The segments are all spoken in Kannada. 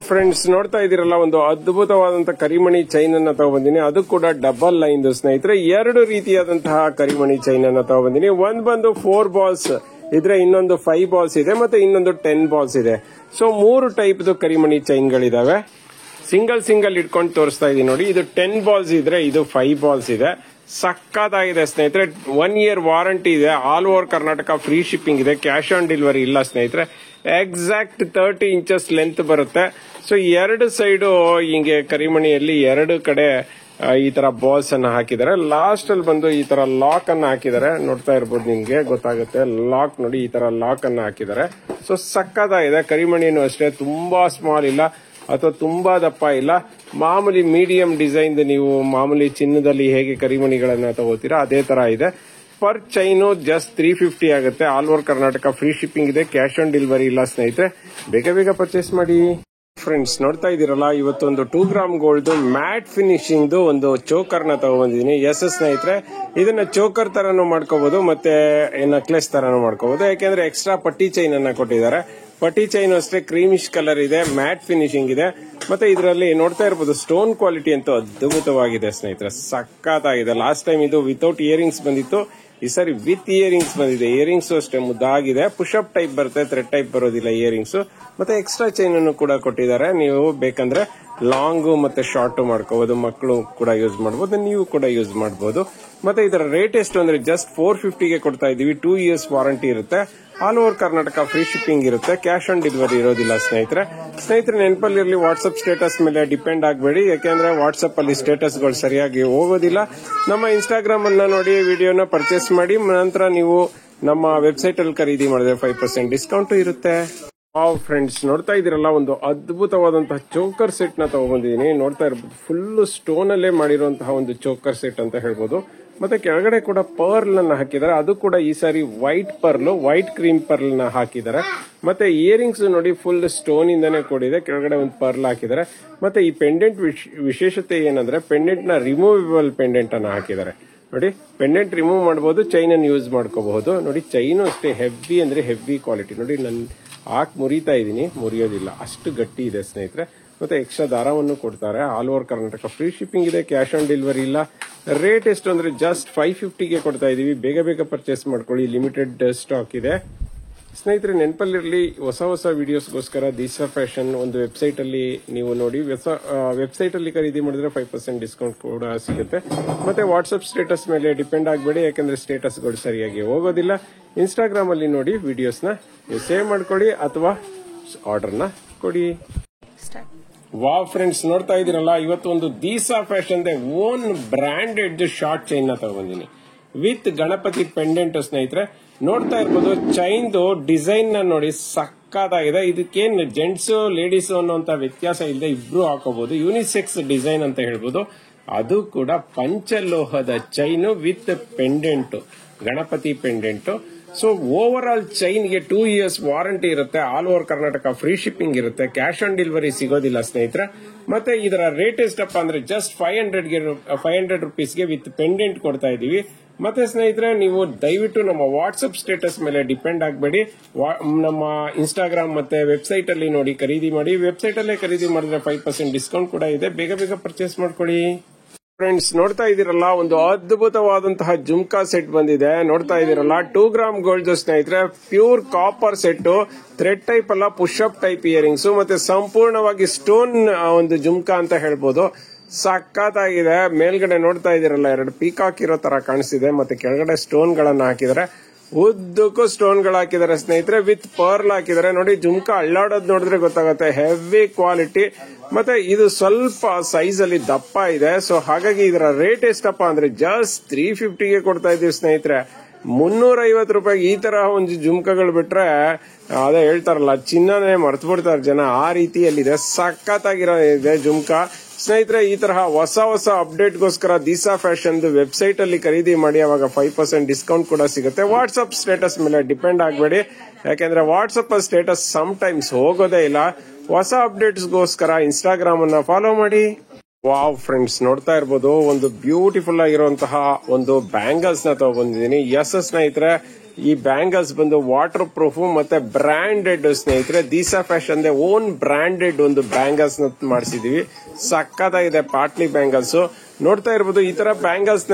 ಫ್ರೆಂಡ್ಸ್ ನೋಡ್ತಾ ಇದೀರಲ್ಲ, ಒಂದು ಅದ್ಭುತವಾದಂತಹ ಕರಿಮಣಿ ಚೈನ್ ಅನ್ನ ತಗೊಂಡಿನಿ. ಅದು ಕೂಡ ಡಬಲ್ ಲೈನ್ ಸ್ನೇಹಿತರೆ. ಎರಡು ರೀತಿಯಾದಂತಹ ಕರಿಮಣಿ ಚೈನ್ ಅನ್ನ ತಗೊಂಡಿನಿ. ಒಂದ್ ಬಂದು 4 ಬಾಲ್ಸ್ ಇದ್ರೆ, ಇನ್ನೊಂದು 5 ಬಾಲ್ಸ್ ಇದೆ, ಮತ್ತೆ ಇನ್ನೊಂದು 10 ಬಾಲ್ಸ್ ಇದೆ. ಸೊ 3 ಟೈಪ್ ಕರಿಮಣಿ ಚೈನ್ ಗಳಿದಾವೆ. ಸಿಂಗಲ್ ಇಟ್ಕೊಂಡು ತೋರಿಸ್ತಾ ಇದೀನಿ ನೋಡಿ. ಇದು 10 ಬಾಲ್ಸ್ ಇದ್ರೆ, ಇದು 5 ಬಾಲ್ಸ್ ಇದೆ. ಸಕ್ಕತ್ತಾಗಿದೆ ಸ್ನೇಹಿತರೆ. 1 ಇಯರ್ ವಾರಂಟಿ ಇದೆ. All over Karnataka free shipping ಇದೆ. ಕ್ಯಾಶ್ ಆನ್ ಡೆಲಿವರಿ ಇಲ್ಲ ಸ್ನೇಹಿತರೆ. ಎಕ್ಸಾಕ್ಟ್ 30 ಇಂಚಸ್ ಲೆಂತ್ ಬರುತ್ತೆ. ಸೊ ಎರಡು ಸೈಡು ಹಿಂಗೆ ಕರಿಮಣಿಯಲ್ಲಿ ಎರಡು ಕಡೆ ಈ ತರ ಬಾಲ್ಸ್ ಅನ್ನ ಹಾಕಿದ್ದಾರೆ. ಲಾಸ್ಟ್ ಅಲ್ಲಿ ಬಂದು ಈ ತರ ಲಾಕ್ ಅನ್ನ ಹಾಕಿದ್ದಾರೆ. ನೋಡ್ತಾ ಇರ್ಬೋದು, ನಿಮ್ಗೆ ಗೊತ್ತಾಗುತ್ತೆ. ಲಾಕ್ ನೋಡಿ, ಈ ತರ ಲಾಕ್ ಅನ್ನ ಹಾಕಿದ್ದಾರೆ. ಸೊ ಸಕ್ಕತ್ತಾಗಿದೆ. ಕರಿಮಣಿನೂ ಅಷ್ಟೇ, ತುಂಬಾ ಸ್ಮಾಲ್ ಇಲ್ಲ ಅಥವಾ ತುಂಬಾ ದಪ್ಪ ಇಲ್ಲ. ಮಾಮೂಲಿ ಮೀಡಿಯಂ ಡಿಸೈನ್, ನೀವು ಮಾಮೂಲಿ ಚಿನ್ನದಲ್ಲಿ ಹೇಗೆ ಕರಿಮಣಿಗಳನ್ನ ತಗೋತೀರಾ ಅದೇ ತರ ಇದೆ. ಪರ್ ಚೈನು ಜಸ್ಟ್ 350 ಆಗುತ್ತೆ. All over Karnataka free shipping ಇದೆ. ಕ್ಯಾಶ್ ಆನ್ ಡೆಲಿವರಿ ಇಲ್ಲ ಸ್ನೇಹಿತರೆ. ಬೇಗ ಪರ್ಚೇಸ್ ಮಾಡಿ. ಫ್ರೆಂಡ್ಸ್ ನೋಡ್ತಾ ಇದೀರಲ್ಲ, ಇವತ್ತೊಂದು 2 ಗ್ರಾಮ್ ಗೋಲ್ಡ್ ಮ್ಯಾಟ್ ಫಿನಿಶಿಂಗ್ ಒಂದು ಚೋಕರ್ ನ ತಗೊಂಡಿದ್ದೀನಿ. ಎಸ್ ಸ್ನೇಹಿತರೆ, ಇದನ್ನ ಚೋಕರ್ ತರನು ಮಾಡ್ಕೋಬಹುದು, ಮತ್ತೆ ನೆಕ್ಲೆಸ್ ತರನು ಮಾಡ್ಕೋಬಹುದು. ಯಾಕೆಂದ್ರೆ ಎಕ್ಸ್ಟ್ರಾ ಪಟ್ಟಿ ಚೈನ್ ಅನ್ನ ಕೊಟ್ಟಿದ್ದಾರೆ. ಪಟ್ಟಿ ಚೈನ್ ಅಷ್ಟೇ ಕ್ರೀಮಿಶ್ ಕಲರ್ ಇದೆ, ಮ್ಯಾಟ್ ಫಿನಿಶಿಂಗ್ ಇದೆ. ಮತ್ತೆ ಇದರಲ್ಲಿ ನೋಡ್ತಾ ಇರಬಹುದು, ಸ್ಟೋನ್ ಕ್ವಾಲಿಟಿ ಅಂತೂ ಅದ್ಭುತವಾಗಿದೆ ಸ್ನೇಹಿತರೆ. ಸಕ್ಕತ್ತಾಗಿದೆ. ಲಾಸ್ಟ್ ಟೈಮ್ ಇದು ವಿತೌಟ್ ಇಯರಿಂಗ್ಸ್ ಬಂದಿತ್ತು, ಈ ಸರಿ ವಿತ್ ಇಯರಿಂಗ್ಸ್ ಬಂದಿದೆ. ಇಯರಿಂಗ್ಸ್ ಅಷ್ಟೇ ಮುದ್ದಾಗಿದೆ. ಪುಷಪ್ ಟೈಪ್ ಬರುತ್ತೆ, ಥ್ರೆಡ್ ಟೈಪ್ ಬರೋದಿಲ್ಲ ಇಯರಿಂಗ್ಸ್. ಮತ್ತೆ ಎಕ್ಸ್ಟ್ರಾ ಚೈನ್ ಅನ್ನು ಕೂಡ ಕೊಟ್ಟಿದ್ದಾರೆ. ನೀವು ಬೇಕಂದ್ರೆ ಲಾಂಗ್ ಮತ್ತೆ ಶಾರ್ಟ್ ಮಾಡ್ಕೋಬಹುದು. ಮಕ್ಕಳು ಕೂಡ ಯೂಸ್ ಮಾಡಬಹುದು, ನೀವು ಕೂಡ ಯೂಸ್ ಮಾಡಬಹುದು. ಮತ್ತೆ ಇದರ ರೇಟ್ ಎಷ್ಟು ಅಂದ್ರೆ ಜಸ್ಟ್ 450ಗೆ ಕೊಡ್ತಾ ಇದೀವಿ. 2 ಇಯರ್ಸ್ ವಾರಂಟಿ ಇರುತ್ತೆ. All over Karnataka free shipping ಇರುತ್ತೆ. ಕ್ಯಾಶ್ ಆನ್ ಡೆಲಿವರಿ ಇರೋದಿಲ್ಲ ಸ್ನೇಹಿತರೆ. ನೆನಪಲ್ಲಿರಲಿ, ವಾಟ್ಸ್ಆಪ್ ಸ್ಟೇಟಸ್ ಮೇಲೆ ಡಿಪೆಂಡ್ ಆಗಬೇಡಿ. ಯಾಕೆಂದ್ರೆ ವಾಟ್ಸ್ಆಪ್ ಅಲ್ಲಿ ಸ್ಟೇಟಸ್ ಗಳು ಸರಿಯಾಗಿ ಹೋಗೋದಿಲ್ಲ. ನಮ್ಮ ಇನ್ಸ್ಟಾಗ್ರಾಮ್ ಅನ್ನ ನೋಡಿ, ವಿಡಿಯೋನ ಪರ್ಚೇಸ್ ಮಾಡಿ, ನಂತರ ನೀವು ನಮ್ಮ ವೆಬ್ಸೈಟ್ ಅಲ್ಲಿ ಖರೀದಿ ಮಾಡಿದ್ರೆ 5% ಡಿಸ್ಕೌಂಟ್ ಇರುತ್ತೆ. ಫ್ರೆಂಡ್ಸ್ ನೋಡ್ತಾ ಇದೀರಲ್ಲ, ಒಂದು ಅದ್ಭುತವಾದಂತಹ ಚೋಕರ್ ಸೆಟ್ ನ ತಗೊಂಡಿದ್ದೀನಿ. ನೋಡ್ತಾ ಇರಬಹುದು, ಫುಲ್ ಸ್ಟೋನ್ ಅಲ್ಲೇ ಮಾಡಿರುವಂತಹ ಒಂದು ಚೋಕರ್ ಸೆಟ್ ಅಂತ ಹೇಳ್ಬೋದು. ಮತ್ತೆ ಕೆಳಗಡೆ ಕೂಡ ಪರ್ಲ್ ಅನ್ನ ಹಾಕಿದ್ದಾರೆ. ಅದು ಕೂಡ ಈ ಸಾರಿ white pearl, white cream pearl ನ ಹಾಕಿದ್ದಾರೆ. ಮತ್ತೆ ಇಯರಿಂಗ್ಸ್ ನೋಡಿ, ಫುಲ್ ಸ್ಟೋನ್ ಇಂದಾನೆ ಕೂಡಿದೆ. ಕೆಳಗಡೆ ಒಂದು ಪರ್ಲ್ ಹಾಕಿದ್ದಾರೆ. ಮತ್ತೆ ಈ ಪೆಂಡೆಂಟ್ ವಿಶೇಷತೆ ಏನಂದ್ರೆ, ಪೆಂಡೆಂಟ್ ನ ರಿಮೂವಬಲ್ ಪೆಂಡೆಂಟ್ ಅನ್ನ ಹಾಕಿದ್ದಾರೆ. ನೋಡಿ, ಪೆಂಡೆಂಟ್ ರಿಮೂವ್ ಮಾಡಬಹುದು, ಚೈನ್ ಅನ್ನು ಯೂಸ್ ಮಾಡ್ಕೋಬಹುದು. ನೋಡಿ, ಚೈನು ಅಷ್ಟೇ ಹೆವಿ ಅಂದ್ರೆ ಹೆವಿ ಕ್ವಾಲಿಟಿ. ನೋಡಿ, ನಾನು ಮುರಿತಾ ಇದ್ದೀನಿ, ಮುರಿಯೋದಿಲ್ಲ, ಅಷ್ಟು ಗಟ್ಟಿ ಇದೆ ಸ್ನೇಹಿತರೆ. ಮತ್ತೆ ಎಕ್ಸ್ಟ್ರಾ ದಾರವನ್ನು ಕೊಡ್ತಾರೆ. All over Karnataka free shipping ಇದೆ. ಕ್ಯಾಶ್ ಆನ್ ಡೆಲಿವರಿ ಇಲ್ಲ. ರೇಟ್ ಎಷ್ಟು ಅಂದ್ರೆ ಜಸ್ಟ್ 550ಗೆ ಕೊಡ್ತಾ ಇದೀವಿ. ಬೇಗ ಪರ್ಚೇಸ್ ಮಾಡ್ಕೊಳ್ಳಿ. ಲಿಮಿಟೆಡ್ ಸ್ಟಾಕ್ ಇದೆ ಸ್ನೇಹಿತರೆ. ನೆನಪಲ್ಲಿರಲಿ, ಹೊಸ ವಿಡಿಯೋಸ್ಗೋಸ್ಕರ ದಿಶಾ ಫ್ಯಾಷನ್ ಒಂದು ವೆಬ್ಸೈಟ್ ಅಲ್ಲಿ ನೀವು ನೋಡಿ. ವೆಬ್ಸೈಟ್ ಅಲ್ಲಿ ಖರೀದಿ ಮಾಡಿದ್ರೆ 5% ಡಿಸ್ಕೌಂಟ್ ಕೂಡ ಸಿಗುತ್ತೆ. ಮತ್ತೆ ವಾಟ್ಸ್ಆಪ್ ಸ್ಟೇಟಸ್ ಮೇಲೆ ಡಿಪೆಂಡ್ ಆಗಬೇಡಿ, ಯಾಕಂದ್ರೆ ಸ್ಟೇಟಸ್ಗಳು ಸರಿಯಾಗಿ ಹೋಗೋದಿಲ್ಲ. ಇನ್ಸ್ಟಾಗ್ರಾಮ್ ಅಲ್ಲಿ ನೋಡಿ, ವಿಡಿಯೋಸ್ನ ನೀವು ಸೇವ್ ಮಾಡ್ಕೊಳ್ಳಿ ಅಥವಾ ಆರ್ಡರ್ನ ಕೊಡಿ. ವಾವ್ ಫ್ರೆಂಡ್ಸ್ ನೋಡ್ತಾ ಇದೀರಲ್ಲ, ಇವತ್ತು ಒಂದು Disha fashion own branded short chain ನ ತಗೊಂಡಿನಿ ವಿತ್ ಗಣಪತಿ ಪೆಂಡೆಂಟ್ ಸ್ನೇಹಿತರೆ. ನೋಡ್ತಾ ಇರ್ಬೋದು, ಚೈನ್ದು ಡಿಸೈನ್ ನ ನೋಡಿ, ಸಕ್ಕತ್ತಾಗಿದೆ. ಇದಕ್ಕೇನ್ ಜೆಂಟ್ಸ್ ಲೇಡೀಸ್ ಅನ್ನೋಂತ ವ್ಯತ್ಯಾಸ ಇಲ್ಲದೆ ಇಬ್ರು ಹಾಕೋಬಹುದು. ಯೂನಿಸೆಕ್ಸ್ ಡಿಸೈನ್ ಅಂತ ಹೇಳ್ಬೋದು. ಅದು ಕೂಡ ಪಂಚಲೋಹದ chain with pendant, Ganapati pendant. So overall ಚೈನ್ಗೆ 2 ಇಯರ್ಸ್ ವಾರಂಟಿ ಇರುತ್ತೆ. All over Karnataka free shipping ಇರುತ್ತೆ. ಕ್ಯಾಶ್ ಆನ್ ಡೆಲಿವರಿ ಸಿಗೋದಿಲ್ಲ ಸ್ನೇಹಿತರೆ. ಮತ್ತೆ ಇದರ ರೇಟ್ ಎಷ್ಟಪ್ಪ ಅಂದ್ರೆ ಜಸ್ಟ್ 500 ರುಪೀಸ್ಗೆ ವಿತ್ ಪೆಂಡೆಂಟ್ ಕೊಡ್ತಾ ಇದೀವಿ. ಮತ್ತೆ ಸ್ನೇಹಿತರೆ, ನೀವು ದಯವಿಟ್ಟು ನಮ್ಮ ವಾಟ್ಸ್ಆಪ್ ಸ್ಟೇಟಸ್ ಮೇಲೆ ಡಿಪೆಂಡ್ ಆಗಬೇಡಿ. ನಮ್ಮ ಇನ್ಸ್ಟಾಗ್ರಾಮ್ ಮತ್ತೆ ವೆಬ್ಸೈಟ್ ಅಲ್ಲಿ ನೋಡಿ ಖರೀದಿ ಮಾಡಿ. ವೆಬ್ಸೈಟ್ ಅಲ್ಲೇ ಖರೀದಿ ಮಾಡಿದ್ರೆ 5% ಡಿಸ್ಕೌಂಟ್ ಕೂಡ ಇದೆ. ಬೇಗ ಪರ್ಚೇಸ್ ಮಾಡ್ಕೊಳ್ಳಿ. ಫ್ರೆಂಡ್ಸ್ ನೋಡ್ತಾ ಇದೀರಲ್ಲ, ಒಂದು ಅದ್ಭುತವಾದಂತಹ ಜುಮ್ಕಾ ಸೆಟ್ ಬಂದಿದೆ. ನೋಡ್ತಾ ಇದೀರಲ್ಲ, 2 ಗ್ರಾಮ್ ಗೋಲ್ಡ್ ಸ್ನೇಹಿತರೆ. Pure copper set, thread type ಅಲ್ಲ, ಪುಷಪ್ ಟೈಪ್ ಇಯರಿಂಗ್ಸ್. ಮತ್ತೆ ಸಂಪೂರ್ಣವಾಗಿ ಸ್ಟೋನ್ ಒಂದು ಜುಮ್ಕಾ ಅಂತ ಹೇಳ್ಬೋದು. ಸಕ್ಕತ್ತಾಗಿದೆ. ಮೇಲ್ಗಡೆ ನೋಡ್ತಾ ಇದೀರಲ್ಲ, 2 ಪೀಕಾಕ್ ಇರೋ ತರ ಕಾಣಿಸ್ತಿದೆ. ಮತ್ತೆ ಕೆಳಗಡೆ ಸ್ಟೋನ್ ಗಳನ್ನ ಹಾಕಿದ್ದಾರೆ. ಉದ್ದಕ್ಕೂ ಸ್ಟೋನ್ ಗಳು ಹಾಕಿದ್ದಾರೆ ಸ್ನೇಹಿತರೆ, ವಿತ್ ಪರ್ಲ್ ಹಾಕಿದ್ದಾರೆ. ನೋಡಿ, ಜುಮ್ಕಾ ಅಳ್ಳಾಡೋದು ನೋಡಿದ್ರೆ ಗೊತ್ತಾಗುತ್ತೆ, ಹೆವಿ ಕ್ವಾಲಿಟಿ. ಮತ್ತೆ ಇದು ಸ್ವಲ್ಪ ಸೈಜ್ ಅಲ್ಲಿ ದಪ್ಪ ಇದೆ. ಸೊ ಹಾಗಾಗಿ ಇದರ ರೇಟ್ ಎಷ್ಟಪ್ಪ ಅಂದ್ರೆ ಜಸ್ಟ್ 350ಗೆ ಕೊಡ್ತಾ ಇದೀವಿ ಸ್ನೇಹಿತರೆ. 350 ರೂಪಾಯಿಗೆ ಈ ತರ ಒಂದು ಜುಮ್ಕಾಗಳು ಬಿಟ್ರೆ, ಅದೇ ಹೇಳ್ತಾರಲ್ಲ, ಚಿನ್ನನೇ ಮರ್ತು ಬಿಡ್ತಾರೆ ಜನ, ಆ ರೀತಿಯಲ್ಲಿದೆ. ಸಖತ್ತಾಗಿರೋ ಇದೆ ಜುಮ್ಕಾ ಸ್ನೇಹಿತರೆ. ಈ ತರಹ ಹೊಸ ಅಪ್ಡೇಟ್ಗೋಸ್ಕರ ದಿಶಾ ಫ್ಯಾಷನ್ ವೆಬ್ಸೈಟ್ ಅಲ್ಲಿ ಖರೀದಿ ಮಾಡಿ. ಅವಾಗ 5% ಡಿಸ್ಕೌಂಟ್ ಕೂಡ ಸಿಗುತ್ತೆ. ವಾಟ್ಸ್ಆಪ್ ಸ್ಟೇಟಸ್ ಮೇಲೆ ಡಿಪೆಂಡ್ ಆಗಬೇಡಿ, ಯಾಕೆಂದ್ರೆ ವಾಟ್ಸ್ಆಪ್ ಸ್ಟೇಟಸ್ ಸಮ್ ಟೈಮ್ಸ್ ಹೋಗೋದೇ ಇಲ್ಲ. ಹೊಸ ಅಪ್ಡೇಟ್ಸ್ಗೋಸ್ಕರ ಇನ್ಸ್ಟಾಗ್ರಾಮ್ ಅನ್ನ ಫಾಲೋ ಮಾಡಿ. ವಾವ್ ಫ್ರೆಂಡ್ಸ್ ನೋಡ್ತಾ ಇರ್ಬೋದು, ಒಂದು ಬ್ಯೂಟಿಫುಲ್ ಆಗಿರುವಂತಹ ಒಂದು ಬ್ಯಾಂಗಲ್ಸ್ ನ ತಗೊಂಡಿದ್ದೀನಿ. ಎಸ್ ಸ್ನೇಹಿತರೆ, ಈ ಬ್ಯಾಂಗಲ್ಸ್ ಬಂದು ವಾಟರ್ ಪ್ರೂಫ್ ಮತ್ತೆ ಬ್ರಾಂಡೆಡ್ ಸ್ನೇಹಿತರೆ. ದಿಶಾ ಫ್ಯಾಷನ್ ಓನ್ ಬ್ರಾಂಡೆಡ್ ಒಂದು ಬ್ಯಾಂಗಲ್ಸ್ ನ ಮಾಡಿಸಿದೀವಿ. ಸಕ್ಕತ್ತಾಗಿದೆ ಪಾಟ್ಲಿ ಬ್ಯಾಂಗಲ್ಸ್. ನೋಡ್ತಾ ಇರ್ಬೋದು, ಈ ತರ ಬ್ಯಾಂಗಲ್ಸ್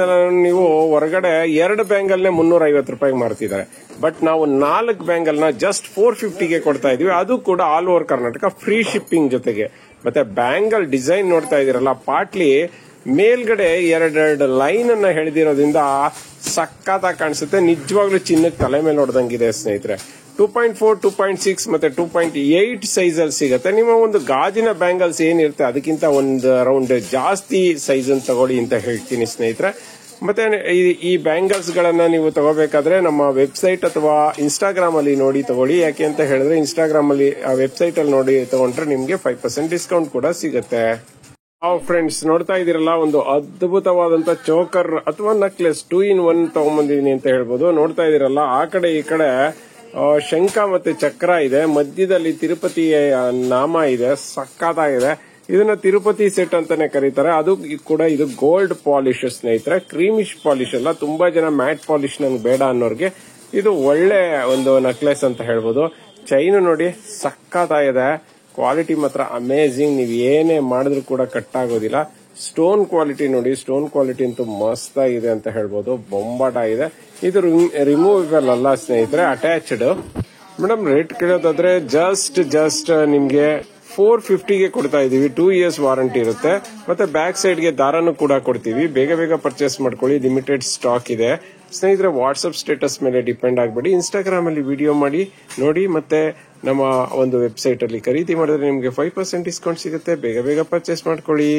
ನೀವು ಹೊರಗಡೆ 2 ಬ್ಯಾಂಗಲ್ ನೇ 350 ರೂಪಾಯಿಗೆ ಮಾರ್ತಿದ್ದಾರೆ. ಬಟ್ ನಾವು 4 ಬ್ಯಾಂಗಲ್ ನ ಜಸ್ಟ್ 450ಗೆ ಕೊಡ್ತಾ ಇದೀವಿ. ಅದು ಕೂಡ all over Karnataka free shipping ಜೊತೆಗೆ. ಮತ್ತೆ ಬ್ಯಾಂಗಲ್ ಡಿಸೈನ್ ನೋಡ್ತಾ ಇದೀರಲ್ಲ, ಪಾಟ್ಲಿ ಮೇಲ್ಗಡೆ 2 ಲೈನ್ ಅನ್ನ ಎಳೆದಿರೋದ್ರಿಂದ ಸಕ್ಕತ್ತಾಗಿ ಕಾಣಿಸುತ್ತೆ. ನಿಜವಾಗ್ಲೂ ಚಿನ್ನಕ್ಕೆ ತಲೆ ಮೇಲೆ ನೋಡ್ದಂಗಿದೆ ಸ್ನೇಹಿತರೆ. 2.4, 2.6 ಮತ್ತೆ 2.8 ಸೈಜ್ ಅಲ್ಲಿ ಸಿಗುತ್ತೆ. ನಿಮ್ಮ ಒಂದು ಗಾಜಿನ ಬ್ಯಾಂಗಲ್ಸ್ ಏನಿರುತ್ತೆ ಅದಕ್ಕಿಂತ ಒಂದು ರೌಂಡ್ ಜಾಸ್ತಿ ಸೈಜ್ ಅನ್ನು ತಗೊಳ್ಳಿ ಅಂತ ಹೇಳ್ತೀನಿ ಸ್ನೇಹಿತರೆ. ಮತ್ತೆ ಈ ಬ್ಯಾಂಗಲ್ಸ್ ಗಳನ್ನ ನೀವು ತಗೋಬೇಕಾದ್ರೆ ನಮ್ಮ ವೆಬ್ಸೈಟ್ ಅಥವಾ ಇನ್ಸ್ಟಾಗ್ರಾಮ್ ಅಲ್ಲಿ ನೋಡಿ ತಗೊಳ್ಳಿ. ಯಾಕೆ ಅಂತ ಹೇಳಿದ್ರೆ ಇನ್ಸ್ಟಾಗ್ರಾಮ್ ಅಲ್ಲಿ ಆ ವೆಬ್ಸೈಟ್ ಅಲ್ಲಿ ನೋಡಿ ತಗೊಂಡ್ರೆ ನಿಮ್ಗೆ 5% ಡಿಸ್ಕೌಂಟ್ ಕೂಡ ಸಿಗುತ್ತೆ. ಫ್ರೆಂಡ್ಸ್, ನೋಡ್ತಾ ಇದೀರಲ್ಲ, ಒಂದು ಅದ್ಭುತವಾದಂತ ಚೋಕರ್ ಅಥವಾ ನಕ್ಲೆಸ್ 2 in 1 ತಗೊಂಡ್ಬಂದಿದೀನಿ ಅಂತ ಹೇಳ್ಬೋದು. ನೋಡ್ತಾ ಇದೀರಲ್ಲ, ಆ ಕಡೆ ಈ ಕಡೆ ಶಂಖ ಮತ್ತೆ ಚಕ್ರ ಇದೆ, ಮಧ್ಯದಲ್ಲಿ ತಿರುಪತಿಯ ನಾಮ ಇದೆ. ಸಕ್ಕತ್ತಾಗಿದೆ. ಇದನ್ನ ತಿರುಪತಿ ಸೆಟ್ ಅಂತಾನೆ ಕರೀತಾರೆ. ಅದು ಕೂಡ ಇದು ಗೋಲ್ಡ್ ಪಾಲಿಶ್ ಸ್ನೇಹಿತರೆ, ಕ್ರೀಮಿಶ್ ಪಾಲಿಶ್ ಅಲ್ಲ. ತುಂಬಾ ಜನ ಮ್ಯಾಟ್ ಪಾಲಿಶ್ ನಂಗೆ ಬೇಡ ಅನ್ನೋರ್ಗೆ ಇದು ಒಳ್ಳೆ ಒಂದು ನಕ್ಲೆಸ್ ಅಂತ ಹೇಳ್ಬೋದು. ಚೈನ್ ನೋಡಿ ಸಕ್ಕತ್ತಾಗಿದೆ. ಕ್ವಾಲಿಟಿ ಮಾತ್ರ ಅಮೇಜಿಂಗ್. ನೀವು ಏನೇ ಮಾಡಿದ್ರು ಕೂಡ ಕಟ್ ಆಗೋದಿಲ್ಲ. ಸ್ಟೋನ್ ಕ್ವಾಲಿಟಿ ನೋಡಿ, ಸ್ಟೋನ್ ಕ್ವಾಲಿಟಿ ಅಂತೂ ಮಸ್ತ್ ಆಗಿದೆ ಅಂತ ಹೇಳ್ಬೋದು. ಬೊಂಬಾಟ ಇದೆ. ಇದು ರಿಮೂವಬಲ್ ಅಲ್ಲ ಸ್ನೇಹಿತರೆ, ಅಟ್ಯಾಚ್ಡ್. ಮೇಡಮ್, ರೇಟ್ ಕೇಳೋದಾದ್ರೆ ಜಸ್ಟ್ ನಿಮ್ಗೆ 450ಗೆ ಕೊಡ್ತಾ ಇದೀವಿ. 2 years ವಾರಂಟಿ ಇರುತ್ತೆ. ಮತ್ತೆ ಬ್ಯಾಕ್ ಸೈಡ್ ಗೆ ದಾರನು ಕೂಡ ಕೊಡ್ತೀವಿ. ಬೇಗ ಪರ್ಚೇಸ್ ಮಾಡ್ಕೊಳ್ಳಿ, ಲಿಮಿಟೆಡ್ ಸ್ಟಾಕ್ ಇದೆ ಸ್ನೇಹಿತರೆ. ವಾಟ್ಸ್ಆಪ್ ಸ್ಟೇಟಸ್ ಮೇಲೆ ಡಿಪೆಂಡ್ ಆಗಬೇಡಿ. ಇನ್ಸ್ಟಾಗ್ರಾಮ್ ಅಲ್ಲಿ ವಿಡಿಯೋ ಮಾಡಿ ನೋಡಿ, ಮತ್ತೆ ನಮ್ಮ ಒಂದು ವೆಬ್ಸೈಟ್ ಅಲ್ಲಿ ಖರೀದಿ ಮಾಡಿದ್ರೆ ನಿಮ್ಗೆ 5% ಡಿಸ್ಕೌಂಟ್ ಸಿಗುತ್ತೆ. ಬೇಗ ಪರ್ಚೇಸ್ ಮಾಡ್ಕೊಳ್ಳಿ.